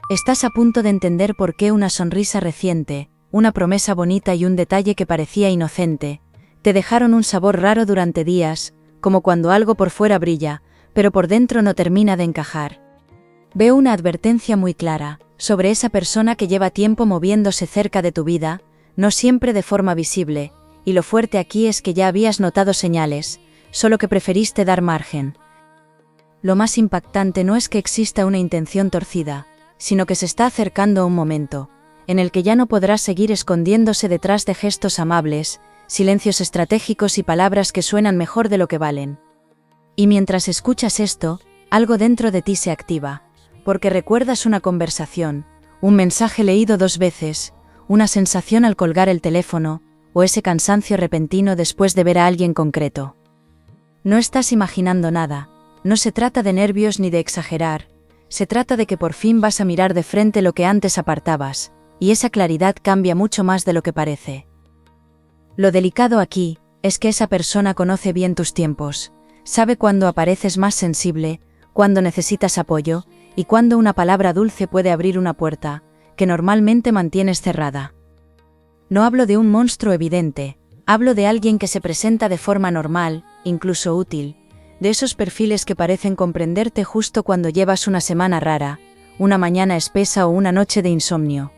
Estás a punto de entender por qué una sonrisa reciente, una promesa bonita y un detalle que parecía inocente, te dejaron un sabor raro durante días, como cuando algo por fuera brilla, pero por dentro no termina de encajar. Veo una advertencia muy clara, sobre esa persona que lleva tiempo moviéndose cerca de tu vida, no siempre de forma visible, y lo fuerte aquí es que ya habías notado señales, solo que preferiste dar margen. Lo más impactante no es que exista una intención torcida, sino que se está acercando un momento, en el que ya no podrás seguir escondiéndose detrás de gestos amables, silencios estratégicos y palabras que suenan mejor de lo que valen. Y mientras escuchas esto, algo dentro de ti se activa, porque recuerdas una conversación, un mensaje leído 2 veces, una sensación al colgar el teléfono, o ese cansancio repentino después de ver a alguien concreto. No estás imaginando nada, no se trata de nervios ni de exagerar, se trata de que por fin vas a mirar de frente lo que antes apartabas, y esa claridad cambia mucho más de lo que parece. Lo delicado aquí, es que esa persona conoce bien tus tiempos, sabe cuándo apareces más sensible, cuándo necesitas apoyo, y cuándo una palabra dulce puede abrir una puerta, que normalmente mantienes cerrada. No hablo de un monstruo evidente, hablo de alguien que se presenta de forma normal, incluso útil, de esos perfiles que parecen comprenderte justo cuando llevas una semana rara, una mañana espesa o una noche de insomnio.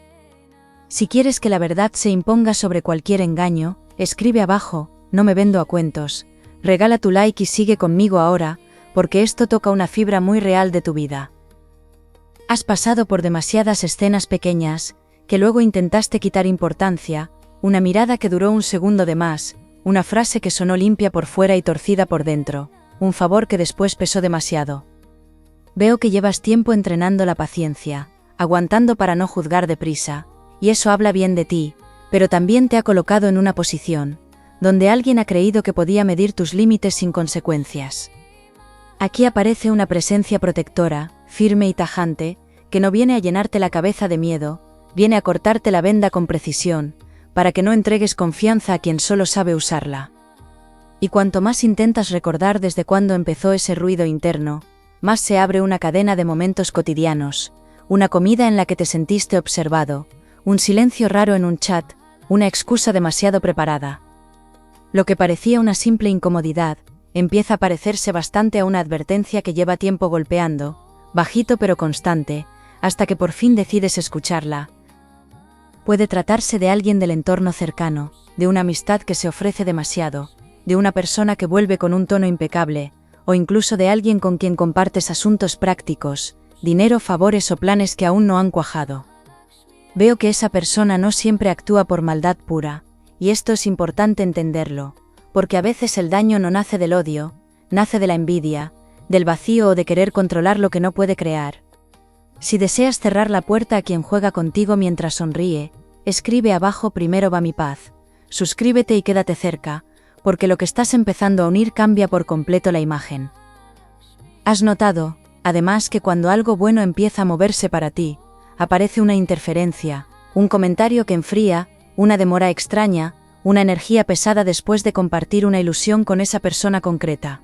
Si quieres que la verdad se imponga sobre cualquier engaño, escribe abajo, no me vendo a cuentos, regala tu like y sigue conmigo ahora, porque esto toca una fibra muy real de tu vida. Has pasado por demasiadas escenas pequeñas, que luego intentaste quitar importancia, una mirada que duró un segundo de más, una frase que sonó limpia por fuera y torcida por dentro, un favor que después pesó demasiado. Veo que llevas tiempo entrenando la paciencia, aguantando para no juzgar deprisa, y eso habla bien de ti, pero también te ha colocado en una posición, donde alguien ha creído que podía medir tus límites sin consecuencias. Aquí aparece una presencia protectora, firme y tajante, que no viene a llenarte la cabeza de miedo, viene a cortarte la venda con precisión, para que no entregues confianza a quien solo sabe usarla. Y cuanto más intentas recordar desde cuándo empezó ese ruido interno, más se abre una cadena de momentos cotidianos, una comida en la que te sentiste observado, un silencio raro en un chat, una excusa demasiado preparada. Lo que parecía una simple incomodidad, empieza a parecerse bastante a una advertencia que lleva tiempo golpeando, bajito pero constante, hasta que por fin decides escucharla. Puede tratarse de alguien del entorno cercano, de una amistad que se ofrece demasiado, de una persona que vuelve con un tono impecable, o incluso de alguien con quien compartes asuntos prácticos, dinero, favores o planes que aún no han cuajado. Veo que esa persona no siempre actúa por maldad pura, y esto es importante entenderlo, porque a veces el daño no nace del odio, nace de la envidia, del vacío o de querer controlar lo que no puede crear. Si deseas cerrar la puerta a quien juega contigo mientras sonríe, escribe abajo primero va mi paz, suscríbete y quédate cerca, porque lo que estás empezando a unir cambia por completo la imagen. Has notado, además, que cuando algo bueno empieza a moverse para ti, aparece una interferencia, un comentario que enfría, una demora extraña, una energía pesada después de compartir una ilusión con esa persona concreta.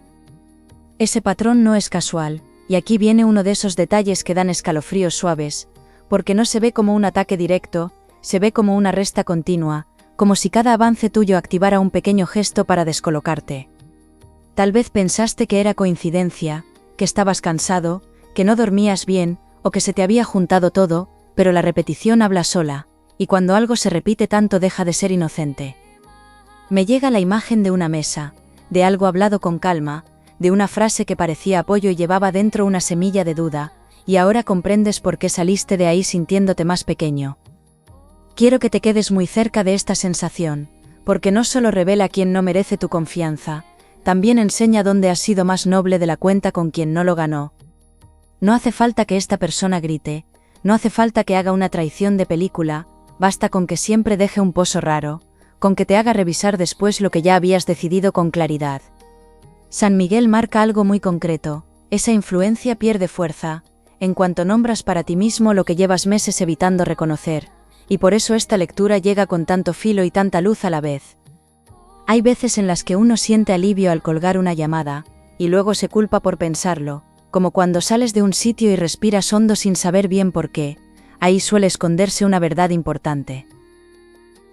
Ese patrón no es casual, y aquí viene uno de esos detalles que dan escalofríos suaves, porque no se ve como un ataque directo, se ve como una resta continua, como si cada avance tuyo activara un pequeño gesto para descolocarte. Tal vez pensaste que era coincidencia, que estabas cansado, que no dormías bien, o que se te había juntado todo, pero la repetición habla sola, y cuando algo se repite tanto deja de ser inocente. Me llega la imagen de una mesa, de algo hablado con calma, de una frase que parecía apoyo y llevaba dentro una semilla de duda, y ahora comprendes por qué saliste de ahí sintiéndote más pequeño. Quiero que te quedes muy cerca de esta sensación, porque no solo revela quién no merece tu confianza, también enseña dónde has sido más noble de la cuenta con quien no lo ganó. No hace falta que esta persona grite, no hace falta que haga una traición de película, basta con que siempre deje un pozo raro, con que te haga revisar después lo que ya habías decidido con claridad. San Miguel marca algo muy concreto, esa influencia pierde fuerza, en cuanto nombras para ti mismo lo que llevas meses evitando reconocer, y por eso esta lectura llega con tanto filo y tanta luz a la vez. Hay veces en las que uno siente alivio al colgar una llamada, y luego se culpa por pensarlo, como cuando sales de un sitio y respiras hondo sin saber bien por qué, ahí suele esconderse una verdad importante.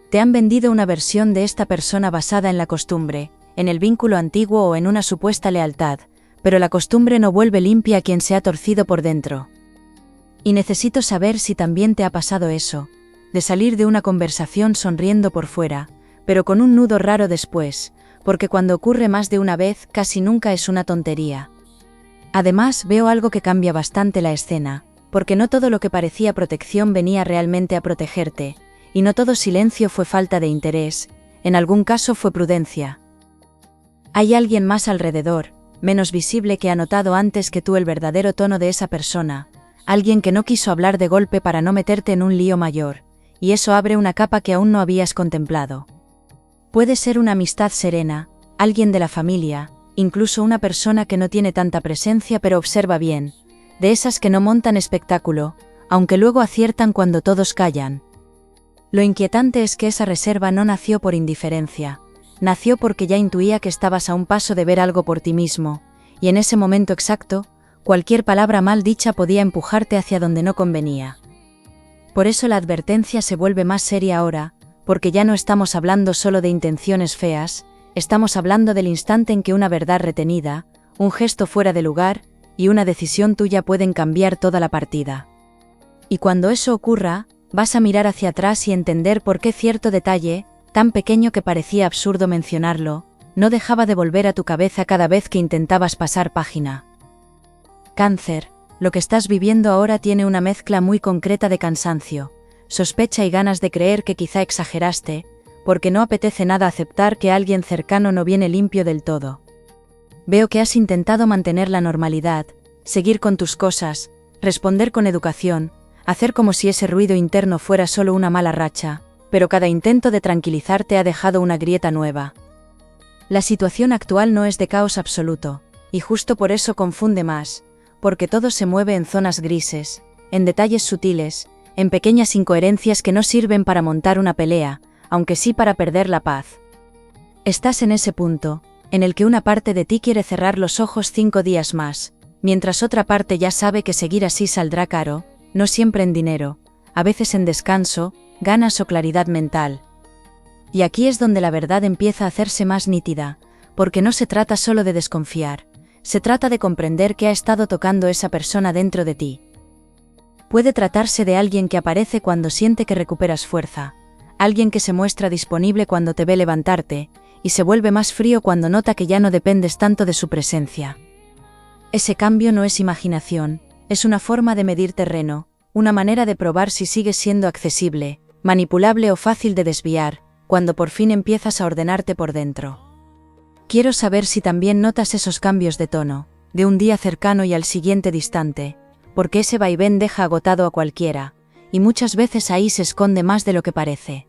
Te han vendido una versión de esta persona basada en la costumbre, en el vínculo antiguo o en una supuesta lealtad, pero la costumbre no vuelve limpia a quien se ha torcido por dentro. Y necesito saber si también te ha pasado eso, de salir de una conversación sonriendo por fuera, pero con un nudo raro después, porque cuando ocurre más de una vez casi nunca es una tontería. Además, veo algo que cambia bastante la escena, porque no todo lo que parecía protección venía realmente a protegerte, y no todo silencio fue falta de interés, en algún caso fue prudencia. Hay alguien más alrededor, menos visible, que ha notado antes que tú el verdadero tono de esa persona, alguien que no quiso hablar de golpe para no meterte en un lío mayor, y eso abre una capa que aún no habías contemplado. Puede ser una amistad serena, alguien de la familia, incluso una persona que no tiene tanta presencia pero observa bien, de esas que no montan espectáculo, aunque luego aciertan cuando todos callan. Lo inquietante es que esa reserva no nació por indiferencia, nació porque ya intuía que estabas a un paso de ver algo por ti mismo, y en ese momento exacto, cualquier palabra mal dicha podía empujarte hacia donde no convenía. Por eso la advertencia se vuelve más seria ahora, porque ya no estamos hablando solo de intenciones feas, estamos hablando del instante en que una verdad retenida, un gesto fuera de lugar, y una decisión tuya pueden cambiar toda la partida. Y cuando eso ocurra, vas a mirar hacia atrás y entender por qué cierto detalle, tan pequeño que parecía absurdo mencionarlo, no dejaba de volver a tu cabeza cada vez que intentabas pasar página. Cáncer, lo que estás viviendo ahora tiene una mezcla muy concreta de cansancio, sospecha y ganas de creer que quizá exageraste, porque no apetece nada aceptar que alguien cercano no viene limpio del todo. Veo que has intentado mantener la normalidad, seguir con tus cosas, responder con educación, hacer como si ese ruido interno fuera solo una mala racha, pero cada intento de tranquilizarte ha dejado una grieta nueva. La situación actual no es de caos absoluto, y justo por eso confunde más, porque todo se mueve en zonas grises, en detalles sutiles, en pequeñas incoherencias que no sirven para montar una pelea, aunque sí para perder la paz. Estás en ese punto, en el que una parte de ti quiere cerrar los ojos 5 días más, mientras otra parte ya sabe que seguir así saldrá caro, no siempre en dinero, a veces en descanso, ganas o claridad mental. Y aquí es donde la verdad empieza a hacerse más nítida, porque no se trata solo de desconfiar, se trata de comprender qué ha estado tocando esa persona dentro de ti. Puede tratarse de alguien que aparece cuando siente que recuperas fuerza, alguien que se muestra disponible cuando te ve levantarte, y se vuelve más frío cuando nota que ya no dependes tanto de su presencia. Ese cambio no es imaginación, es una forma de medir terreno, una manera de probar si sigues siendo accesible, manipulable o fácil de desviar, cuando por fin empiezas a ordenarte por dentro. Quiero saber si también notas esos cambios de tono, de un día cercano y al siguiente distante, porque ese vaivén deja agotado a cualquiera, y muchas veces ahí se esconde más de lo que parece.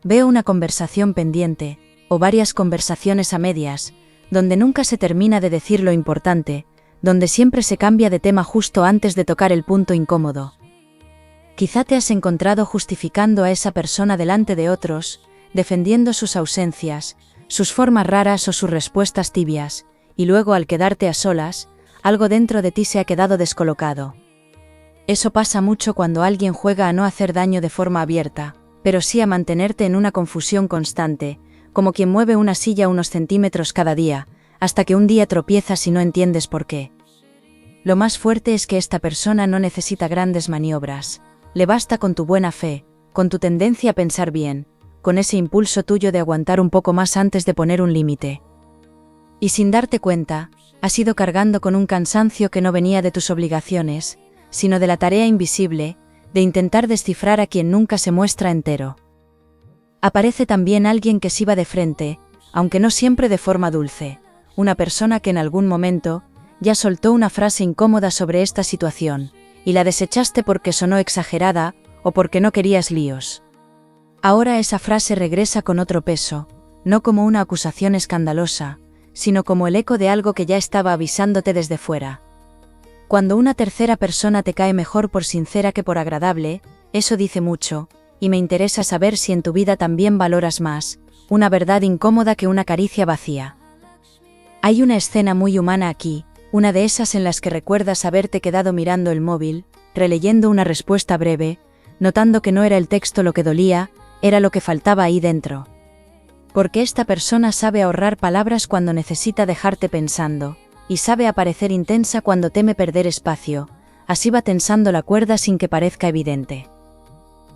Veo una conversación pendiente, o varias conversaciones a medias, donde nunca se termina de decir lo importante, donde siempre se cambia de tema justo antes de tocar el punto incómodo. Quizá te has encontrado justificando a esa persona delante de otros, defendiendo sus ausencias, sus formas raras o sus respuestas tibias, y luego al quedarte a solas, algo dentro de ti se ha quedado descolocado. Eso pasa mucho cuando alguien juega a no hacer daño de forma abierta, pero sí a mantenerte en una confusión constante, como quien mueve una silla unos centímetros cada día, hasta que un día tropiezas y no entiendes por qué. Lo más fuerte es que esta persona no necesita grandes maniobras, le basta con tu buena fe, con tu tendencia a pensar bien, con ese impulso tuyo de aguantar un poco más antes de poner un límite. Y sin darte cuenta, has ido cargando con un cansancio que no venía de tus obligaciones, sino de la tarea invisible, de intentar descifrar a quien nunca se muestra entero. Aparece también alguien que sí va de frente, aunque no siempre de forma dulce, una persona que en algún momento ya soltó una frase incómoda sobre esta situación, y la desechaste porque sonó exagerada o porque no querías líos. Ahora esa frase regresa con otro peso, no como una acusación escandalosa, sino como el eco de algo que ya estaba avisándote desde fuera. Cuando una tercera persona te cae mejor por sincera que por agradable, eso dice mucho, y me interesa saber si en tu vida también valoras más una verdad incómoda que una caricia vacía. Hay una escena muy humana aquí, una de esas en las que recuerdas haberte quedado mirando el móvil, releyendo una respuesta breve, notando que no era el texto lo que dolía, era lo que faltaba ahí dentro. Porque esta persona sabe ahorrar palabras cuando necesita dejarte pensando, y sabe aparecer intensa cuando teme perder espacio, así va tensando la cuerda sin que parezca evidente.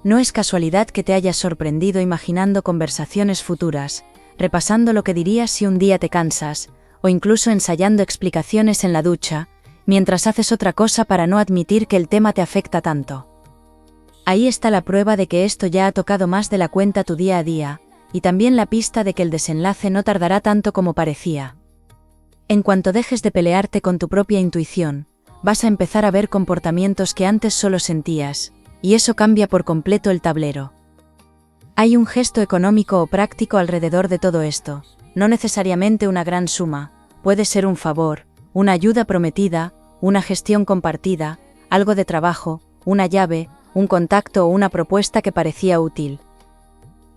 No es casualidad que te hayas sorprendido imaginando conversaciones futuras, repasando lo que dirías si un día te cansas, o incluso ensayando explicaciones en la ducha, mientras haces otra cosa para no admitir que el tema te afecta tanto. Ahí está la prueba de que esto ya ha tocado más de la cuenta tu día a día, y también la pista de que el desenlace no tardará tanto como parecía. En cuanto dejes de pelearte con tu propia intuición, vas a empezar a ver comportamientos que antes solo sentías, y eso cambia por completo el tablero. Hay un gesto económico o práctico alrededor de todo esto, no necesariamente una gran suma, puede ser un favor, una ayuda prometida, una gestión compartida, algo de trabajo, una llave, un contacto o una propuesta que parecía útil.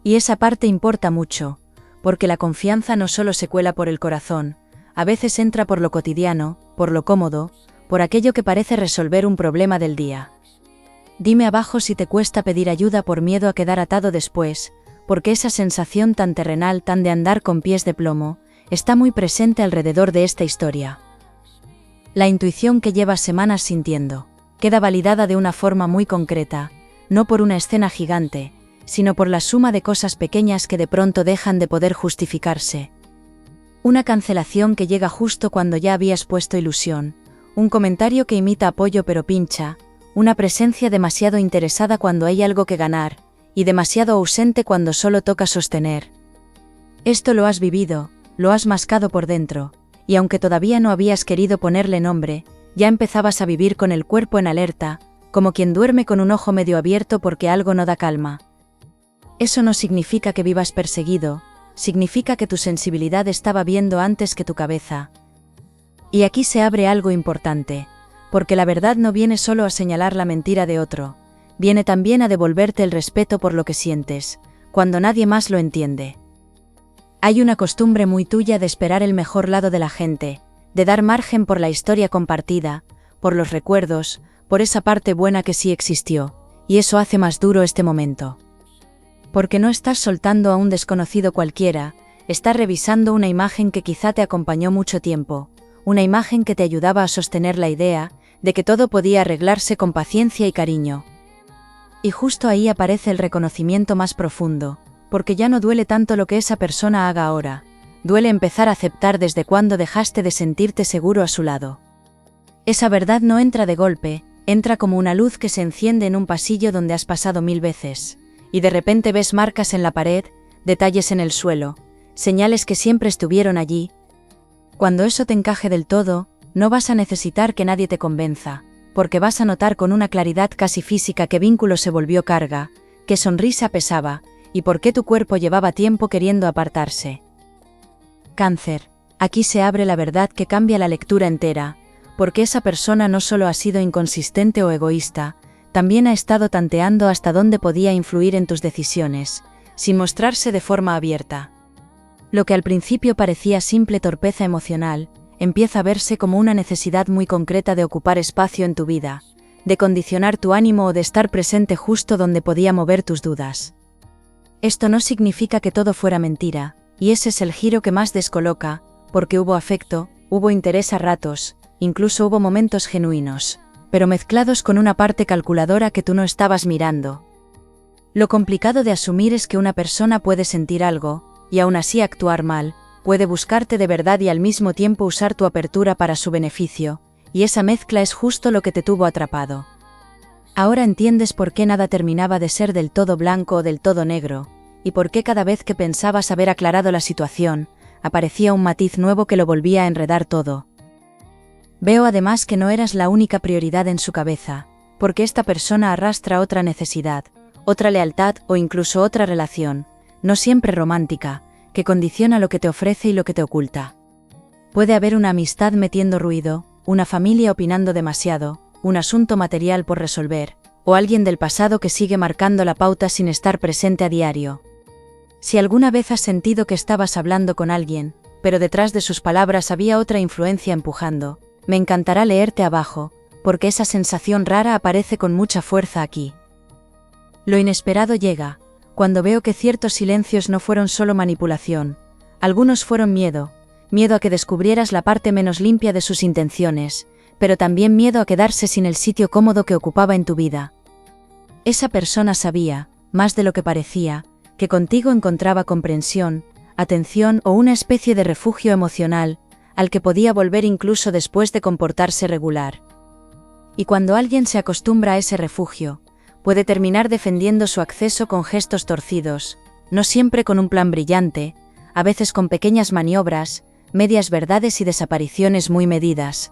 Y esa parte importa mucho, porque la confianza no solo se cuela por el corazón, a veces entra por lo cotidiano, por lo cómodo, por aquello que parece resolver un problema del día. Dime abajo si te cuesta pedir ayuda por miedo a quedar atado después, porque esa sensación tan terrenal, tan de andar con pies de plomo, está muy presente alrededor de esta historia. La intuición que llevas semanas sintiendo, queda validada de una forma muy concreta, no por una escena gigante, sino por la suma de cosas pequeñas que de pronto dejan de poder justificarse. Una cancelación que llega justo cuando ya habías puesto ilusión, un comentario que imita apoyo pero pincha, una presencia demasiado interesada cuando hay algo que ganar, y demasiado ausente cuando solo toca sostener. Esto lo has vivido, lo has mascado por dentro, y aunque todavía no habías querido ponerle nombre, ya empezabas a vivir con el cuerpo en alerta, como quien duerme con un ojo medio abierto porque algo no da calma. Eso no significa que vivas perseguido, significa que tu sensibilidad estaba viendo antes que tu cabeza. Y aquí se abre algo importante, porque la verdad no viene solo a señalar la mentira de otro, viene también a devolverte el respeto por lo que sientes, cuando nadie más lo entiende. Hay una costumbre muy tuya de esperar el mejor lado de la gente, de dar margen por la historia compartida, por los recuerdos, por esa parte buena que sí existió, y eso hace más duro este momento. Porque no estás soltando a un desconocido cualquiera, estás revisando una imagen que quizá te acompañó mucho tiempo, una imagen que te ayudaba a sostener la idea de que todo podía arreglarse con paciencia y cariño. Y justo ahí aparece el reconocimiento más profundo, porque ya no duele tanto lo que esa persona haga ahora, duele empezar a aceptar desde cuándo dejaste de sentirte seguro a su lado. Esa verdad no entra de golpe, entra como una luz que se enciende en un pasillo donde has pasado 1000 veces, y de repente ves marcas en la pared, detalles en el suelo, señales que siempre estuvieron allí. Cuando eso te encaje del todo, no vas a necesitar que nadie te convenza, porque vas a notar con una claridad casi física qué vínculo se volvió carga, qué sonrisa pesaba, y por qué tu cuerpo llevaba tiempo queriendo apartarse. Cáncer, aquí se abre la verdad que cambia la lectura entera, porque esa persona no solo ha sido inconsistente o egoísta, también ha estado tanteando hasta dónde podía influir en tus decisiones, sin mostrarse de forma abierta. Lo que al principio parecía simple torpeza emocional, empieza a verse como una necesidad muy concreta de ocupar espacio en tu vida, de condicionar tu ánimo o de estar presente justo donde podía mover tus dudas. Esto no significa que todo fuera mentira, y ese es el giro que más descoloca, porque hubo afecto, hubo interés a ratos, incluso hubo momentos genuinos, pero mezclados con una parte calculadora que tú no estabas mirando. Lo complicado de asumir es que una persona puede sentir algo, y aún así actuar mal, puede buscarte de verdad y al mismo tiempo usar tu apertura para su beneficio, y esa mezcla es justo lo que te tuvo atrapado. Ahora entiendes por qué nada terminaba de ser del todo blanco o del todo negro, y por qué cada vez que pensabas haber aclarado la situación, aparecía un matiz nuevo que lo volvía a enredar todo. Veo además que no eras la única prioridad en su cabeza, porque esta persona arrastra otra necesidad, otra lealtad o incluso otra relación, no siempre romántica, que condiciona lo que te ofrece y lo que te oculta. Puede haber una amistad metiendo ruido, una familia opinando demasiado, un asunto material por resolver, o alguien del pasado que sigue marcando la pauta sin estar presente a diario. Si alguna vez has sentido que estabas hablando con alguien, pero detrás de sus palabras había otra influencia empujando, me encantará leerte abajo, porque esa sensación rara aparece con mucha fuerza aquí. Lo inesperado llega, cuando veo que ciertos silencios no fueron solo manipulación, algunos fueron miedo a que descubrieras la parte menos limpia de sus intenciones, pero también miedo a quedarse sin el sitio cómodo que ocupaba en tu vida. Esa persona sabía, más de lo que parecía, que contigo encontraba comprensión, atención o una especie de refugio emocional, al que podía volver incluso después de comportarse regular. Y cuando alguien se acostumbra a ese refugio, puede terminar defendiendo su acceso con gestos torcidos, no siempre con un plan brillante, a veces con pequeñas maniobras, medias verdades y desapariciones muy medidas.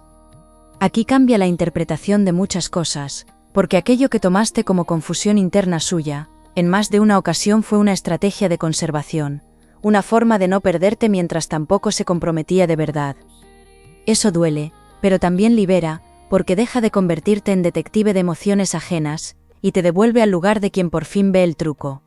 Aquí cambia la interpretación de muchas cosas, porque aquello que tomaste como confusión interna suya, en más de una ocasión fue una estrategia de conservación, una forma de no perderte mientras tampoco se comprometía de verdad. Eso duele, pero también libera, porque deja de convertirte en detective de emociones ajenas, y te devuelve al lugar de quien por fin ve el truco.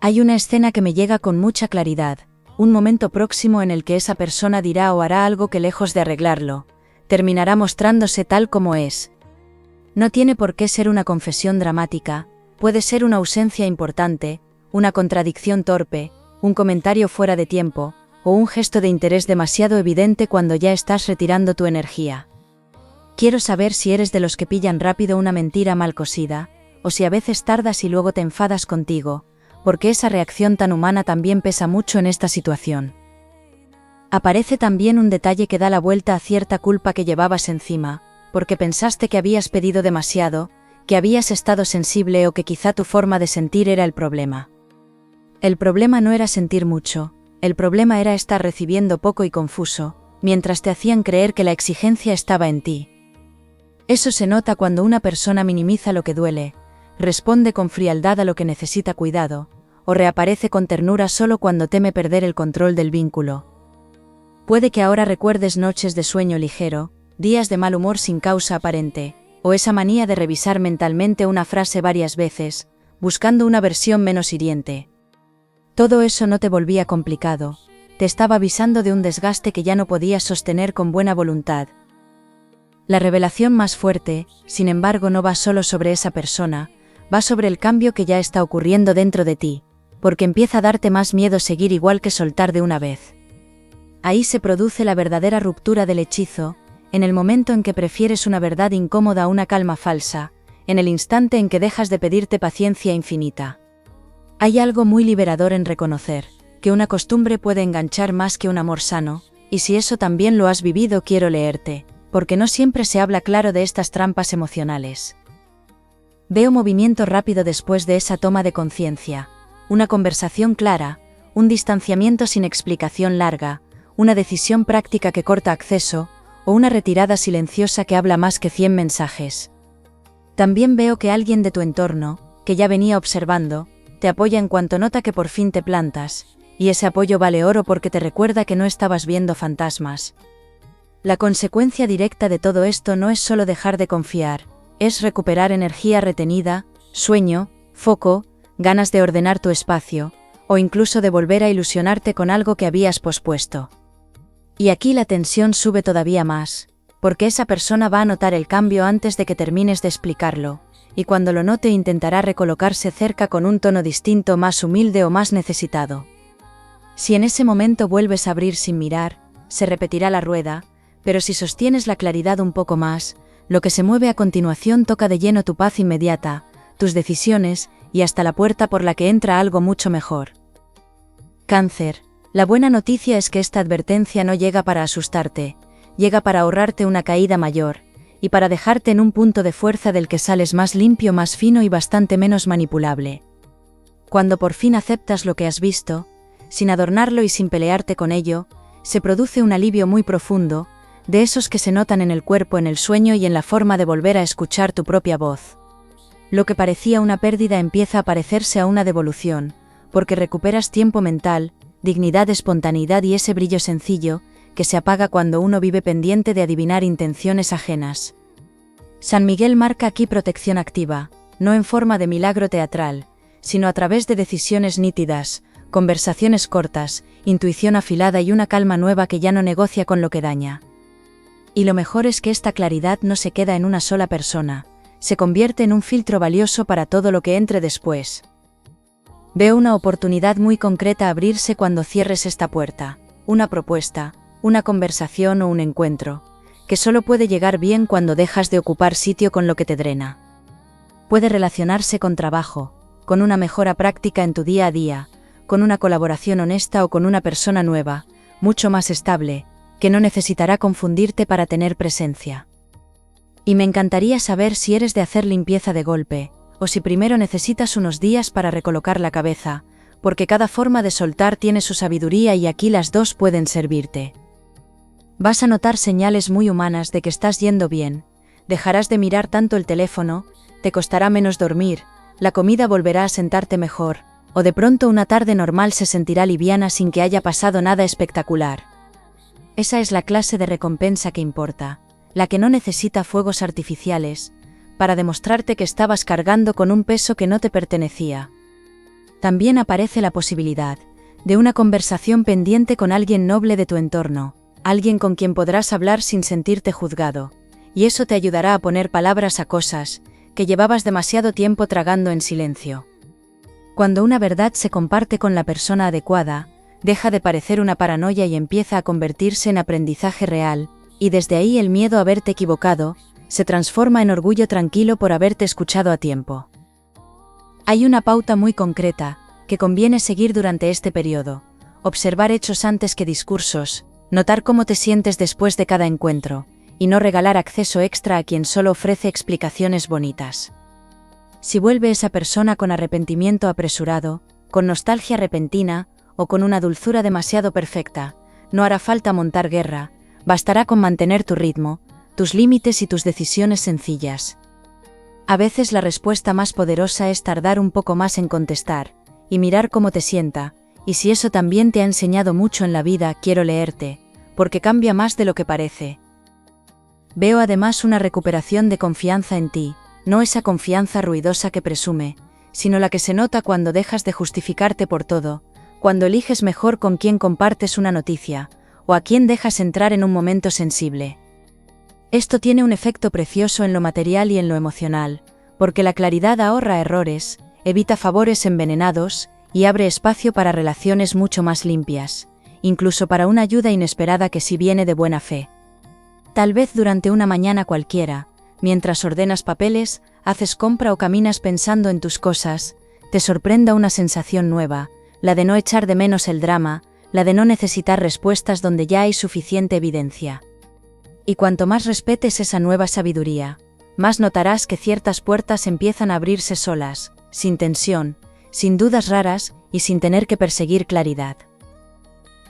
Hay una escena que me llega con mucha claridad, un momento próximo en el que esa persona dirá o hará algo que lejos de arreglarlo, terminará mostrándose tal como es. No tiene por qué ser una confesión dramática, puede ser una ausencia importante, una contradicción torpe, un comentario fuera de tiempo, o un gesto de interés demasiado evidente cuando ya estás retirando tu energía. Quiero saber si eres de los que pillan rápido una mentira mal cosida, o si a veces tardas y luego te enfadas contigo, porque esa reacción tan humana también pesa mucho en esta situación. Aparece también un detalle que da la vuelta a cierta culpa que llevabas encima, porque pensaste que habías pedido demasiado, que habías estado sensible o que quizá tu forma de sentir era el problema. El problema no era sentir mucho, el problema era estar recibiendo poco y confuso, mientras te hacían creer que la exigencia estaba en ti. Eso se nota cuando una persona minimiza lo que duele, responde con frialdad a lo que necesita cuidado, o reaparece con ternura solo cuando teme perder el control del vínculo. Puede que ahora recuerdes noches de sueño ligero, días de mal humor sin causa aparente, o esa manía de revisar mentalmente una frase varias veces, buscando una versión menos hiriente. Todo eso no te volvía complicado, te estaba avisando de un desgaste que ya no podías sostener con buena voluntad. La revelación más fuerte, sin embargo, no va solo sobre esa persona, va sobre el cambio que ya está ocurriendo dentro de ti, porque empieza a darte más miedo seguir igual que soltar de una vez. Ahí se produce la verdadera ruptura del hechizo, en el momento en que prefieres una verdad incómoda a una calma falsa, en el instante en que dejas de pedirte paciencia infinita. Hay algo muy liberador en reconocer que una costumbre puede enganchar más que un amor sano, y si eso también lo has vivido, quiero leerte, porque no siempre se habla claro de estas trampas emocionales. Veo movimiento rápido después de esa toma de conciencia, una conversación clara, un distanciamiento sin explicación larga, una decisión práctica que corta acceso, o una retirada silenciosa que habla más que 100 mensajes. También veo que alguien de tu entorno, que ya venía observando, te apoya en cuanto nota que por fin te plantas, y ese apoyo vale oro porque te recuerda que no estabas viendo fantasmas. La consecuencia directa de todo esto no es solo dejar de confiar, es recuperar energía retenida, sueño, foco, ganas de ordenar tu espacio, o incluso de volver a ilusionarte con algo que habías pospuesto. Y aquí la tensión sube todavía más, porque esa persona va a notar el cambio antes de que termines de explicarlo, y cuando lo note intentará recolocarse cerca con un tono distinto, más humilde o más necesitado. Si en ese momento vuelves a abrir sin mirar, se repetirá la rueda, pero si sostienes la claridad un poco más, lo que se mueve a continuación toca de lleno tu paz inmediata, tus decisiones, y hasta la puerta por la que entra algo mucho mejor. Cáncer. La buena noticia es que esta advertencia no llega para asustarte, llega para ahorrarte una caída mayor, y para dejarte en un punto de fuerza del que sales más limpio, más fino y bastante menos manipulable. Cuando por fin aceptas lo que has visto, sin adornarlo y sin pelearte con ello, se produce un alivio muy profundo, de esos que se notan en el cuerpo, en el sueño y en la forma de volver a escuchar tu propia voz. Lo que parecía una pérdida empieza a parecerse a una devolución, porque recuperas tiempo mental, dignidad, espontaneidad y ese brillo sencillo, que se apaga cuando uno vive pendiente de adivinar intenciones ajenas. San Miguel marca aquí protección activa, no en forma de milagro teatral, sino a través de decisiones nítidas, conversaciones cortas, intuición afilada y una calma nueva que ya no negocia con lo que daña. Y lo mejor es que esta claridad no se queda en una sola persona, se convierte en un filtro valioso para todo lo que entre después. Veo una oportunidad muy concreta abrirse cuando cierres esta puerta, una propuesta, una conversación o un encuentro, que solo puede llegar bien cuando dejas de ocupar sitio con lo que te drena. Puede relacionarse con trabajo, con una mejora práctica en tu día a día, con una colaboración honesta o con una persona nueva, mucho más estable, que no necesitará confundirte para tener presencia. Y me encantaría saber si eres de hacer limpieza de golpe, o si primero necesitas unos días para recolocar la cabeza, porque cada forma de soltar tiene su sabiduría y aquí las dos pueden servirte. Vas a notar señales muy humanas de que estás yendo bien, dejarás de mirar tanto el teléfono, te costará menos dormir, la comida volverá a sentarte mejor, o de pronto una tarde normal se sentirá liviana sin que haya pasado nada espectacular. Esa es la clase de recompensa que importa, la que no necesita fuegos artificiales, para demostrarte que estabas cargando con un peso que no te pertenecía. También aparece la posibilidad de una conversación pendiente con alguien noble de tu entorno, alguien con quien podrás hablar sin sentirte juzgado, y eso te ayudará a poner palabras a cosas que llevabas demasiado tiempo tragando en silencio. Cuando una verdad se comparte con la persona adecuada, deja de parecer una paranoia y empieza a convertirse en aprendizaje real, y desde ahí el miedo a haberte equivocado se transforma en orgullo tranquilo por haberte escuchado a tiempo. Hay una pauta muy concreta que conviene seguir durante este periodo: observar hechos antes que discursos, notar cómo te sientes después de cada encuentro, y no regalar acceso extra a quien solo ofrece explicaciones bonitas. Si vuelve esa persona con arrepentimiento apresurado, con nostalgia repentina, o con una dulzura demasiado perfecta, no hará falta montar guerra, bastará con mantener tu ritmo, tus límites y tus decisiones sencillas. A veces la respuesta más poderosa es tardar un poco más en contestar, y mirar cómo te sienta, y si eso también te ha enseñado mucho en la vida, quiero leerte, porque cambia más de lo que parece. Veo además una recuperación de confianza en ti, no esa confianza ruidosa que presume, sino la que se nota cuando dejas de justificarte por todo, cuando eliges mejor con quién compartes una noticia, o a quién dejas entrar en un momento sensible. Esto tiene un efecto precioso en lo material y en lo emocional, porque la claridad ahorra errores, evita favores envenenados, y abre espacio para relaciones mucho más limpias, incluso para una ayuda inesperada que sí viene de buena fe. Tal vez durante una mañana cualquiera, mientras ordenas papeles, haces compra o caminas pensando en tus cosas, te sorprenda una sensación nueva, la de no echar de menos el drama, la de no necesitar respuestas donde ya hay suficiente evidencia. Y cuanto más respetes esa nueva sabiduría, más notarás que ciertas puertas empiezan a abrirse solas, sin tensión, sin dudas raras y sin tener que perseguir claridad.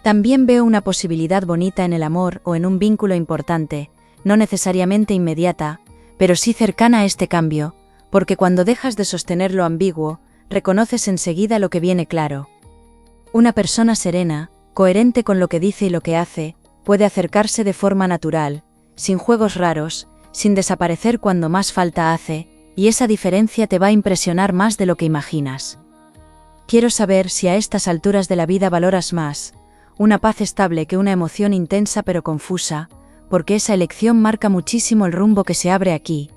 También veo una posibilidad bonita en el amor o en un vínculo importante, no necesariamente inmediata, pero sí cercana a este cambio, porque cuando dejas de sostener lo ambiguo, reconoces enseguida lo que viene claro. Una persona serena, coherente con lo que dice y lo que hace, puede acercarse de forma natural, sin juegos raros, sin desaparecer cuando más falta hace, y esa diferencia te va a impresionar más de lo que imaginas. Quiero saber si a estas alturas de la vida valoras más una paz estable que una emoción intensa pero confusa, porque esa elección marca muchísimo el rumbo que se abre aquí.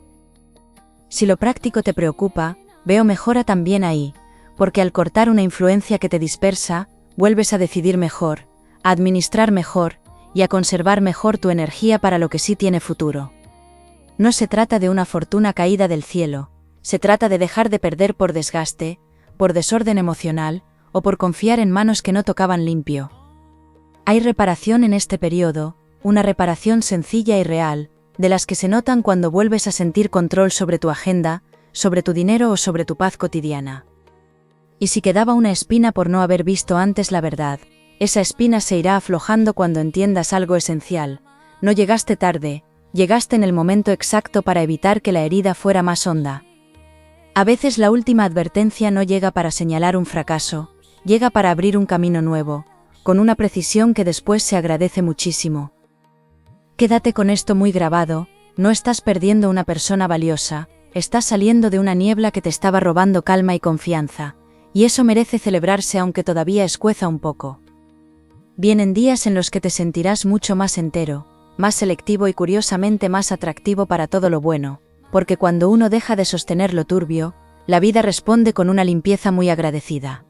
Si lo práctico te preocupa, veo mejora también ahí, porque al cortar una influencia que te dispersa, vuelves a decidir mejor, a administrar mejor, y a conservar mejor tu energía para lo que sí tiene futuro. No se trata de una fortuna caída del cielo, se trata de dejar de perder por desgaste, por desorden emocional, o por confiar en manos que no tocaban limpio. Hay reparación en este periodo, una reparación sencilla y real, de las que se notan cuando vuelves a sentir control sobre tu agenda, sobre tu dinero o sobre tu paz cotidiana. Y si quedaba una espina por no haber visto antes la verdad, esa espina se irá aflojando cuando entiendas algo esencial. No llegaste tarde, llegaste en el momento exacto para evitar que la herida fuera más honda. A veces la última advertencia no llega para señalar un fracaso, llega para abrir un camino nuevo, con una precisión que después se agradece muchísimo. Quédate con esto muy grabado: no estás perdiendo una persona valiosa, estás saliendo de una niebla que te estaba robando calma y confianza, y eso merece celebrarse aunque todavía escueza un poco. Vienen días en los que te sentirás mucho más entero, más selectivo y curiosamente más atractivo para todo lo bueno, porque cuando uno deja de sostener lo turbio, la vida responde con una limpieza muy agradecida.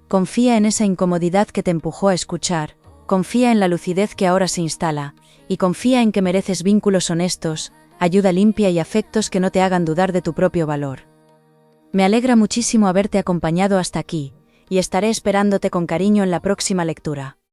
Confía en esa incomodidad que te empujó a escuchar, confía en la lucidez que ahora se instala, y confía en que mereces vínculos honestos, ayuda limpia y afectos que no te hagan dudar de tu propio valor. Me alegra muchísimo haberte acompañado hasta aquí, y estaré esperándote con cariño en la próxima lectura.